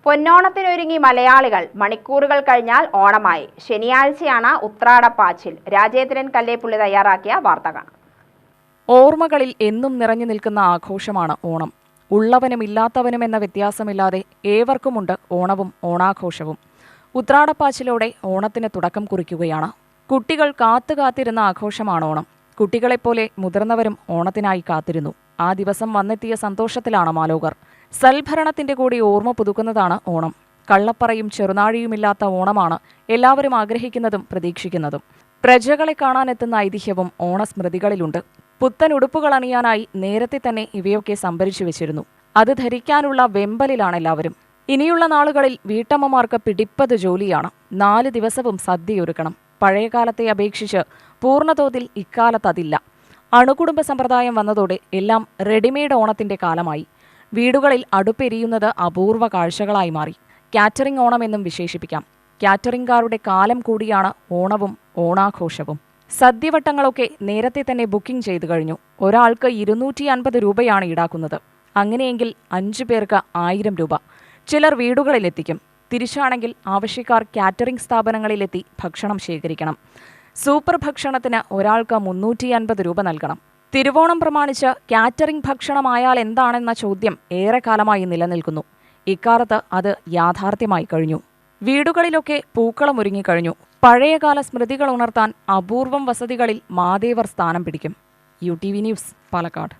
പൊന്നോണത്തിനൊരുങ്ങി മലയാളികൾ. മണിക്കൂറുകൾ കഴിഞ്ഞാൽ ഓണമായി. ശനിയാഴ്ചയാണ് ഉത്രാടപ്പാച്ചിൽ. രാജേന്ദ്രൻ കല്ലേപ്പുള്ളി തയ്യാറാക്കിയ വാർത്ത കാണാം. ഓർമ്മകളിൽ എന്നും നിറഞ്ഞു നിൽക്കുന്ന ആഘോഷമാണ് ഓണം. ഉള്ളവനും ഇല്ലാത്തവനും എന്ന വ്യത്യാസമില്ലാതെ ഏവർക്കുമുണ്ട് ഓണവും ഓണാഘോഷവും. ഉത്രാടപ്പാച്ചിലോടെ ഓണത്തിന് തുടക്കം കുറിക്കുകയാണ്. കുട്ടികൾ കാത്തുകാത്തിരുന്ന ആഘോഷമാണ് ഓണം. കുട്ടികളെപ്പോലെ മുതിർന്നവരും ഓണത്തിനായി കാത്തിരുന്നു. ആ ദിവസം വന്നെത്തിയ സന്തോഷത്തിലാണ് മാലോകർ. സൽഭരണത്തിന്റെ കൂടി ഓർമ്മ പുതുക്കുന്നതാണ് ഓണം. കള്ളപ്പറയും ചെറുനാഴിയുമില്ലാത്ത ഓണമാണ് എല്ലാവരും ആഗ്രഹിക്കുന്നതും പ്രതീക്ഷിക്കുന്നതും. പ്രജകളെ കാണാനെത്തുന്ന ഐതിഹ്യവും ഓണസ്മൃതികളിലുണ്ട്. പുത്തൻ ഉടുപ്പുകൾ അണിയാനായി നേരത്തെ തന്നെ ഇവയൊക്കെ സംഭരിച്ചു വെച്ചിരുന്നു. അത് ധരിക്കാനുള്ള വെമ്പലിലാണ് എല്ലാവരും. ഇനിയുള്ള നാളുകളിൽ വീട്ടമ്മമാർക്ക് പിടിപ്പത് ജോലിയാണ്. 4 ദിവസവും സദ്യയൊരുക്കണം. പഴയകാലത്തെ അപേക്ഷിച്ച് പൂർണ്ണതോതിൽ ഇക്കാലത്ത് അതില്ല. അണുകുടുംബ സമ്പ്രദായം വന്നതോടെ എല്ലാം റെഡിമെയ്ഡ് ഓണത്തിന്റെ കാലമായി. വീടുകളിൽ അടുപ്പെരിയുന്നത് അപൂർവ കാഴ്ചകളായി മാറി. കാറ്ററിംഗ് ഓണം എന്നും വിശേഷിപ്പിക്കാം. കാറ്ററിംഗുകാരുടെ കാലം കൂടിയാണ് ഓണവും ഓണാഘോഷവും. സദ്യവട്ടങ്ങളൊക്കെ നേരത്തെ തന്നെ ബുക്കിംഗ് ചെയ്തു കഴിഞ്ഞു. ഒരാൾക്ക് 250 രൂപയാണ് ഈടാക്കുന്നത്. അങ്ങനെയെങ്കിൽ 5 പേർക്ക് 1000 രൂപ. ചിലർ വീടുകളിലെത്തിക്കും. തിരിച്ചാണെങ്കിൽ ആവശ്യക്കാർ കാറ്ററിംഗ് സ്ഥാപനങ്ങളിലെത്തി ഭക്ഷണം ശേഖരിക്കണം. സൂപ്പർ ഭക്ഷണത്തിന് ഒരാൾക്ക് 350 രൂപ നൽകണം. തിരുവോണം പ്രമാണിച്ച് കാറ്ററിംഗ് ഭക്ഷണമായാൽ എന്താണെന്ന ചോദ്യം ഏറെക്കാലമായി നിലനിൽക്കുന്നു. ഇക്കാലത്ത് അത് യാഥാർത്ഥ്യമായി കഴിഞ്ഞു. വീടുകളിലൊക്കെ പൂക്കളം ഒരുങ്ങിക്കഴിഞ്ഞു. പഴയകാല സ്മൃതികൾ ഉണർത്താൻ അപൂർവം വസതികളിൽ മാതേവർ സ്ഥാനം പിടിക്കും. UTV news, Palakkad.